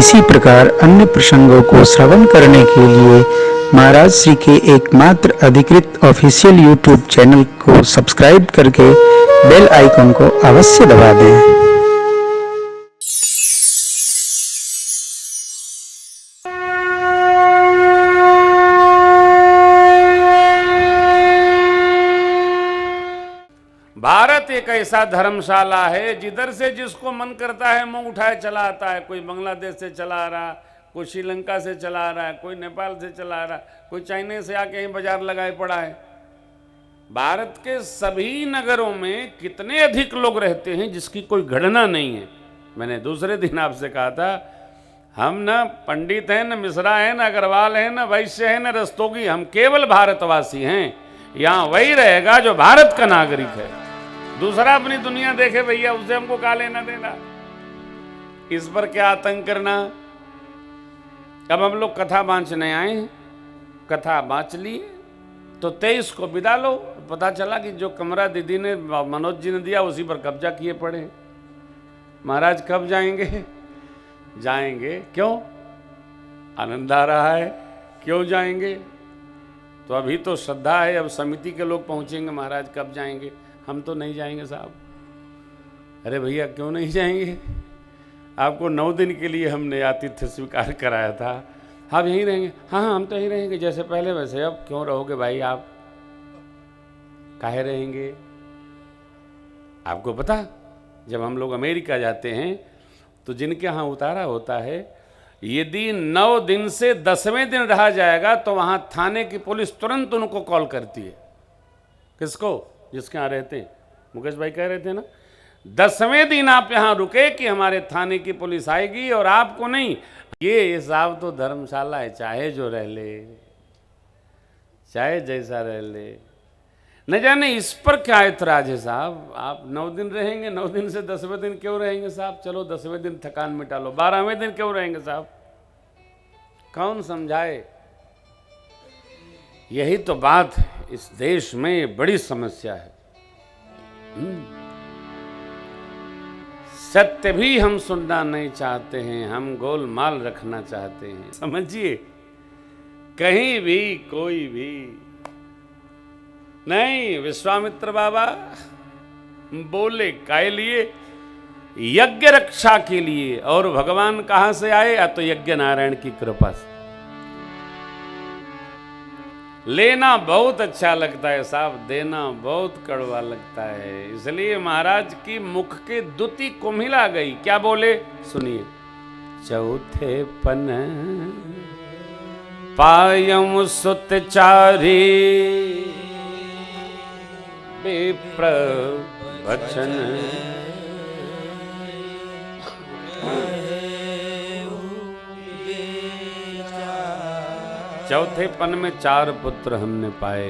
इसी प्रकार अन्य प्रसंगों को श्रवण करने के लिए महाराज श्री के एकमात्र अधिकृत ऑफिशियल यूट्यूब चैनल को सब्सक्राइब करके बेल आइकन को अवश्य दबा दें। भारत एक ऐसा धर्मशाला है जिधर से जिसको मन करता है मुंह उठाए चला आता है। कोई बांग्लादेश से चला आ रहा, कोई श्रीलंका से चला आ रहा है, कोई नेपाल से चला आ रहा, कोई चाइना से आके यहीं बाजार लगाए पड़ा है। भारत के सभी नगरों में कितने अधिक लोग रहते हैं जिसकी कोई गणना नहीं है। मैंने दूसरे दिन आपसे कहा था, हम न पंडित हैं, न मिश्रा हैं, न अग्रवाल हैं, न वैश्य हैं, न रस्तोगी, हम केवल भारतवासी हैं। यहाँ वही रहेगा जो भारत का नागरिक है। दूसरा अपनी दुनिया देखे भैया, उससे हमको क्या लेना देना, इस पर क्या आतंक करना। अब हम लोग कथा बांचने आए हैं, कथा बांच ली तो 23 को विदा लो। पता चला कि जो कमरा दीदी ने मनोज जी ने दिया उसी पर कब्जा किए पड़े। महाराज कब जाएंगे? जाएंगे। क्यों? आनंद आ रहा है, क्यों जाएंगे? तो अभी तो श्रद्धा है, अब समिति के लोग पहुंचेंगे, महाराज कब जाएंगे? हम तो नहीं जाएंगे साहब। अरे भैया क्यों नहीं जाएंगे? आपको 9 दिन के लिए हमने आतिथ्य स्वीकार कराया था, आप यहीं रहेंगे? हाँ हाँ हम तो यहीं रहेंगे, जैसे पहले वैसे। अब क्यों रहोगे भाई, आप काहे रहेंगे? आपको पता, जब हम लोग अमेरिका जाते हैं तो जिनके यहाँ उतारा होता है, यदि 9 दिन से 10वें दिन रहा जाएगा तो वहां थाने की पुलिस तुरंत उनको कॉल करती है। किसको? जिसके यहाँ रहते हैं। मुकेश भाई कह रहे थे ना, 10वें दिन आप यहाँ रुके कि हमारे थाने की पुलिस आएगी और आपको नहीं। ये हिसाब तो धर्मशाला है, चाहे जो रह ले, चाहे जैसा रह ले। न जाने इस पर क्या ऐतराज है साहब। आप 9 दिन रहेंगे, 9 दिन से 10वें दिन क्यों रहेंगे साहब? चलो 10वें दिन थकान मिटा लो, 12वें दिन क्यों रहेंगे साहब? कौन समझाए? यही तो बात है, इस देश में बड़ी समस्या है। सत्य भी हम सुनना नहीं चाहते हैं, हम गोलमाल रखना चाहते हैं। समझिए, कहीं भी कोई भी नहीं। विश्वामित्र बाबा बोले काय लिए? यज्ञ रक्षा के लिए। और भगवान कहां से आए? या तो यज्ञ नारायण की कृपा से। लेना बहुत अच्छा लगता है साहब, देना बहुत कड़वा लगता है। इसलिए महाराज की मुख के दुति कुम्हिला गई। क्या बोले? सुनिए। चौथे पन पायम सुत चारी, विप्र वचन चौथे पन में 4 पुत्र हमने पाए।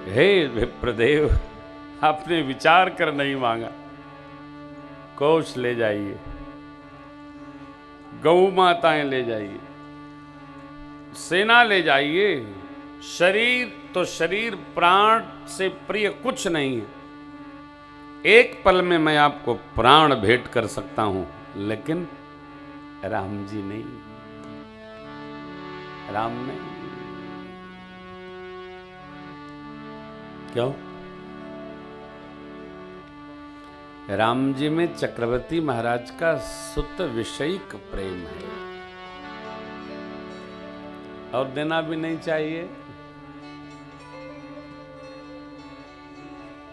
हे विप्रदेव, आपने विचार कर नहीं मांगा। कोष ले जाइए, गौ माताएं ले जाइए, सेना ले जाइए। शरीर तो शरीर, प्राण से प्रिय कुछ नहीं है। एक पल में मैं आपको प्राण भेंट कर सकता हूं, लेकिन राम जी नहीं, राम नहीं। क्यों? राम जी में चक्रवर्ती महाराज का सुत विषयिक प्रेम है, और देना भी नहीं चाहिए।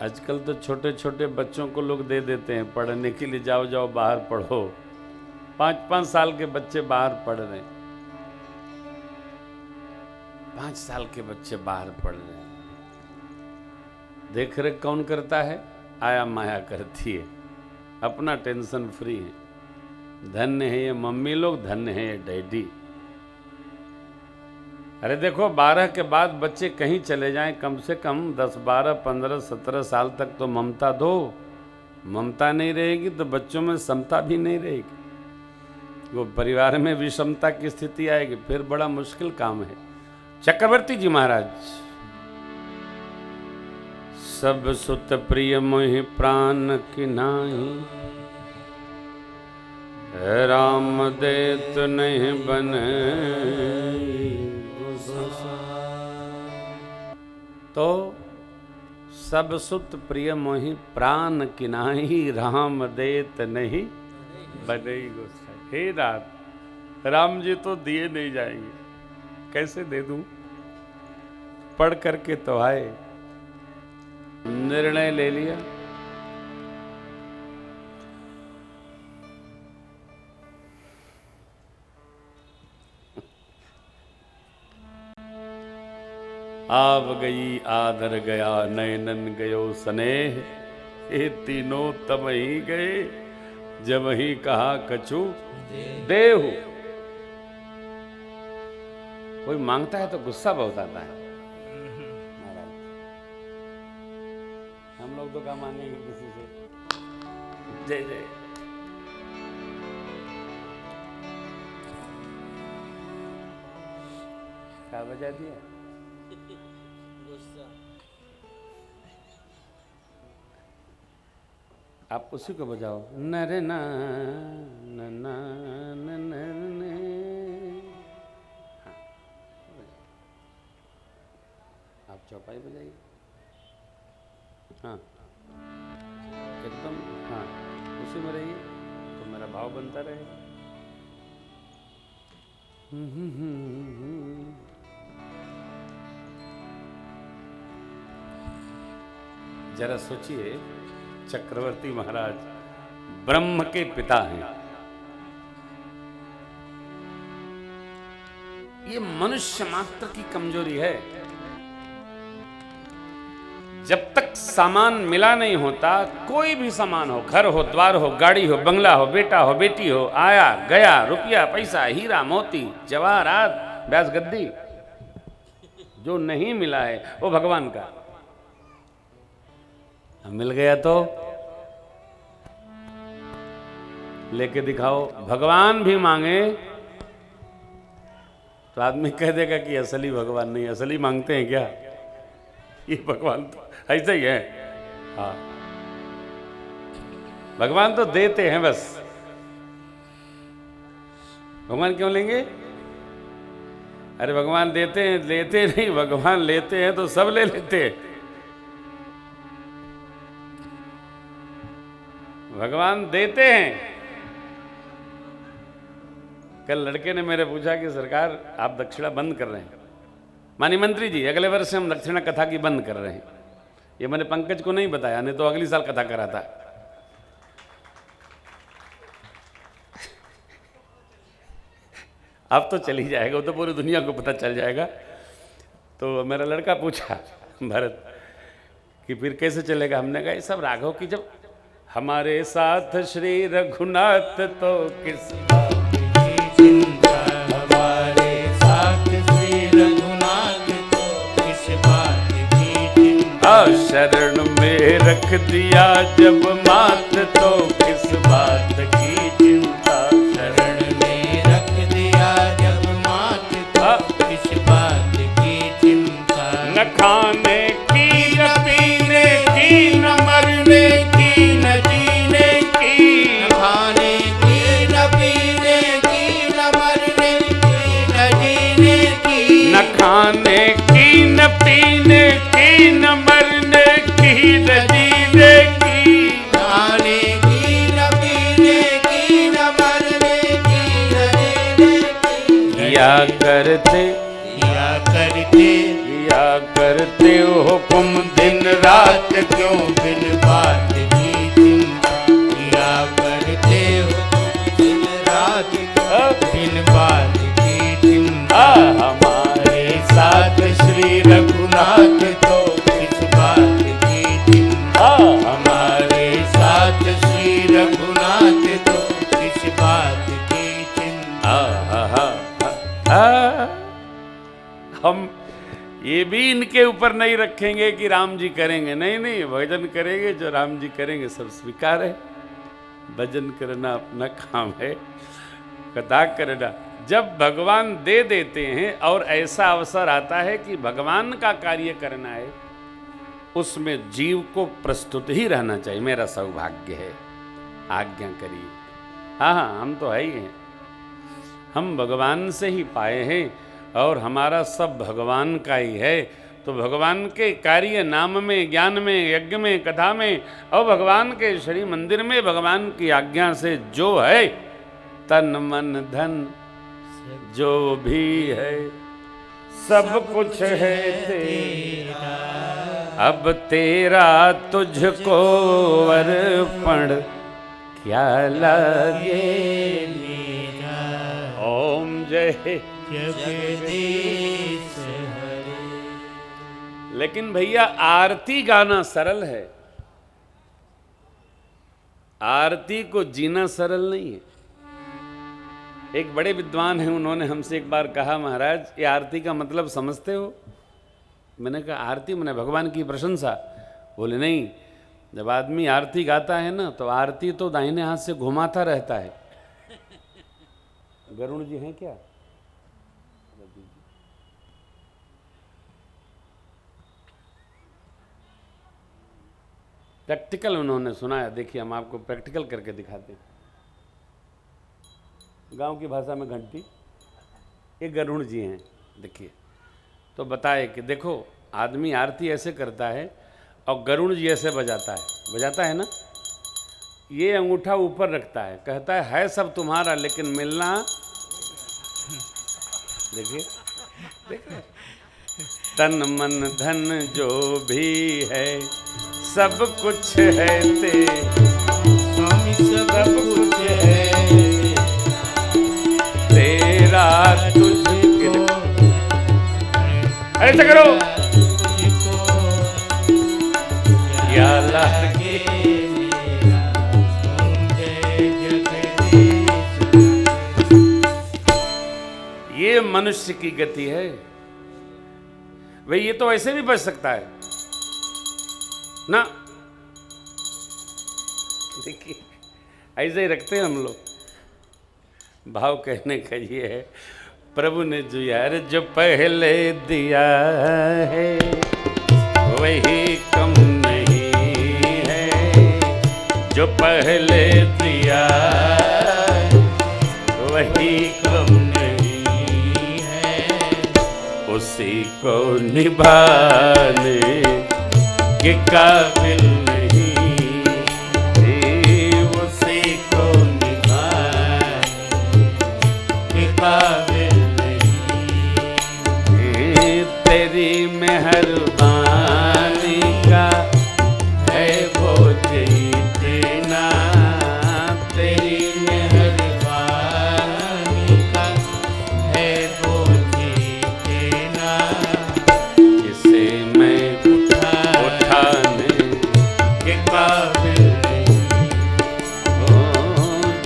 आजकल तो छोटे छोटे बच्चों को लोग दे देते हैं पढ़ने के लिए, जाओ जाओ बाहर पढ़ो। 5-5 साल के बच्चे बाहर पढ़ रहे हैं, 5 साल के बच्चे बाहर पढ़ रहे हैं। देख रेख कौन करता है? आया माया करती है, अपना टेंशन फ्री है। धन्य है ये मम्मी लोग, धन्य है ये डैडी। अरे देखो, 12 के बाद बच्चे कहीं चले जाएं, कम से कम 10, 12, 15, 17 साल तक तो ममता दो। ममता नहीं रहेगी तो बच्चों में समता भी नहीं रहेगी, वो परिवार में विषमता की स्थिति आएगी, फिर बड़ा मुश्किल काम है। चक्रवर्ती जी महाराज, सब सुत प्रिय मोहि प्राण की नाही, राम देत नहीं बने तो सब सुत प्रिय मोहि प्राण किनाही राम देत नहीं बने गोसाई। हे रात, राम जी तो दिए नहीं जाएंगे, कैसे दे दूं? पढ़ करके तो आए, निर्णय ले लिया। आव गई आदर गया नयनन गयो स्नेह, ये तीनों तब ही गए जब ही कहा कछु देहु। कोई मांगता है तो गुस्सा बहुत आता है। हम लोग तो क्या मांगेंगे किसी से? जय जय। क्या बजा दिया? आप उसी को बजाओ। नर ना न ना न न न। हाँ, आप चौपाई बजाइए। हाँ एकदम, हाँ उसी में रहिए तो मेरा भाव बनता रहेगा। जरा सोचिए, चक्रवर्ती महाराज ब्रह्म के पिता हैं। ये मनुष्य मात्र की कमजोरी है। जब तक सामान मिला नहीं होता, कोई भी सामान हो, घर हो, द्वार हो, गाड़ी हो, बंगला हो, बेटा हो, बेटी हो, आया गया, रुपया पैसा, हीरा मोती, जवाहरात, ब्याज गद्दी, जो नहीं मिला है वो भगवान का। मिल गया तो लेके दिखाओ। भगवान भी मांगे तो आदमी कह देगा कि असली भगवान नहीं। असली मांगते हैं क्या? ये भगवान तो ऐसा ही है। हाँ, भगवान तो देते हैं बस। भगवान क्यों लेंगे? अरे भगवान देते हैं, लेते नहीं। भगवान लेते हैं तो सब ले लेते हैं। भगवान देते हैं। कल लड़के ने मेरे पूछा कि सरकार आप दक्षिणा बंद कर रहे हैं। माननीय मंत्री जी, अगले वर्ष से हम दक्षिणा कथा की बंद कर रहे हैं। ये मैंने पंकज को नहीं बताया, नहीं तो अगली साल कथा करा था। अब तो चली जाएगा, वो तो पूरी दुनिया को पता चल जाएगा। तो मेरा लड़का पूछा भरत कि फिर कैसे चलेगा? हमने कहा ये सब राघव की, जब हमारे साथ श्री रघुनाथ तो किस चिंता, हमारे साथ श्री रघुनाथ तो किस बात की चिंता। शरण में रख दिया जब मात तो किस बात की चिंता। शरण में रख दिया जब मात तो किस बात की चिंता। न खाने की न पीने की न मरने की न जीने की। न खाने की न पीने की न मरने की न जीने की। न खाने की न पीने की न मरने की न जीने की। खाने की न पीने की न मरने की न जीने की। किया करते हुक्म दिन रात क्यों बिन बात की चिंता। किया करते हो दिन रात बिन बात की चिंता। हमारे साथ श्री रघुनाथ तो किस बात की चिंता। हमारे साथ श्री रघुनाथ तो किस बात की चिंता। हम ये भी इनके ऊपर नहीं रखेंगे कि राम जी करेंगे। नहीं नहीं, भजन करेंगे जो राम जी करेंगे, सब स्वीकार है। भजन करना अपना काम है, कथा करना। जब भगवान दे देते हैं और ऐसा अवसर आता है कि भगवान का कार्य करना है, उसमें जीव को प्रस्तुत ही रहना चाहिए। मेरा सौभाग्य है, आज्ञा करिए। हाँ हाँ, हम तो है ही हैं, हम भगवान से ही पाए हैं और हमारा सब भगवान का ही है। तो भगवान के कार्य नाम में, ज्ञान में, यज्ञ में, कथा में और भगवान के श्री मंदिर में भगवान की आज्ञा से जो है, तन मन धन जो भी है सब कुछ है तेरा, अब तेरा तुझको अर्पण क्या लगे मेरा। ओम जय। जगदीश हरे। लेकिन भैया आरती गाना सरल है, आरती को जीना सरल नहीं है। एक बड़े विद्वान हैं, उन्होंने हमसे एक बार कहा, महाराज ये आरती का मतलब समझते हो? मैंने कहा आरती मैंने भगवान की प्रशंसा। बोले नहीं, जब आदमी आरती गाता है ना तो आरती तो दाहिने हाथ से घुमाता रहता है। गरुण जी हैं क्या? प्रैक्टिकल उन्होंने सुनाया। देखिए हम आपको प्रैक्टिकल करके दिखाते हैं। गांव की भाषा में घंटी, ये गरुण जी हैं। देखिए तो बताए कि देखो आदमी आरती ऐसे करता है और गरुण जी ऐसे बजाता है ना, ये अंगूठा ऊपर रखता है, कहता है सब तुम्हारा लेकिन मिलना। देखिए देखिए, तन मन धन जो भी है सब कुछ है स्वामी सब कुछ है तेरा, तुझको ऐसा करो क्या लगे मेरा। ओम जय जगदीश। ये मनुष्य की गति है भाई। ये तो ऐसे भी बच सकता है ना। देखिए ऐसे ही रखते हैं हम लोग। भाव कहने का ये है, प्रभु ने जो यार जो पहले दिया है वही कम नहीं है, जो पहले दिया वही कम नहीं है, उसी को निभाने के काबिल नहीं, उसी को निभाने के काबिल नहीं, तेरी मेहरबानी का है वो जीतना, तेरी मेहरबानी का है वो जीतना, जिसे मैं उठाने के काबिल नहीं,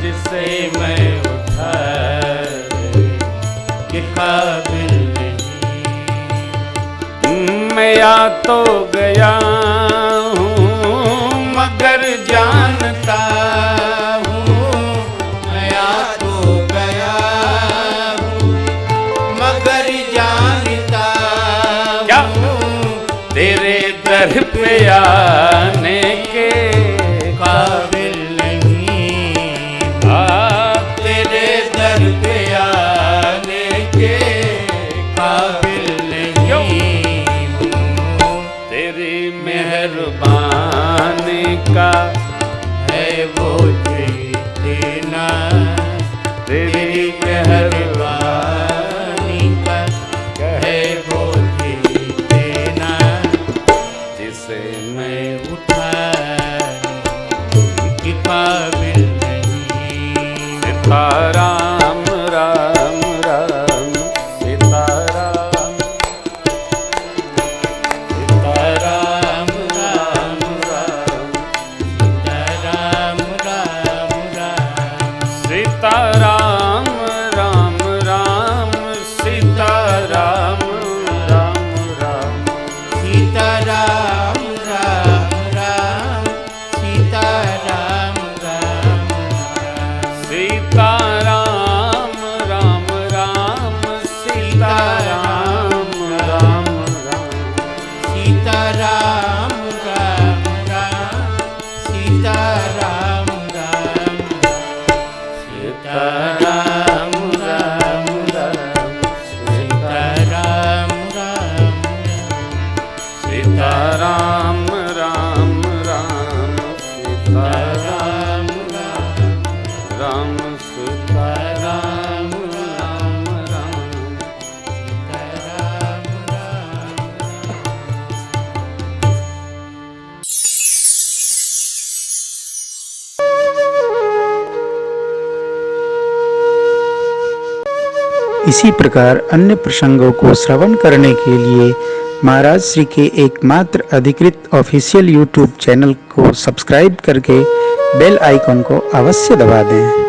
जिसे मैं उठाने के काबिल नहीं। मैं आ तो गया हूँ मगर जानता हूँ, मैं आ तो गया हूँ मगर जानता क्या? हूँ तेरे दर पे आने के काबिल नहीं, तेरे दर पे आने के काबिल नहीं हूँ, तेरी मेहरबानी का है वो जीतना, तेरी मेहरबानी का है वो जीतना, जिसे मैं की काबिल नहीं। सीताराम राम राम सीताराम, सीताराम राम राम, राम राम राम सीताराम राम इसी प्रकार अन्य प्रसंगों को श्रवण करने के लिए महाराज श्री के एकमात्र अधिकृत ऑफिशियल यूट्यूब चैनल को सब्सक्राइब करके बेल आइकन को अवश्य दबा दें।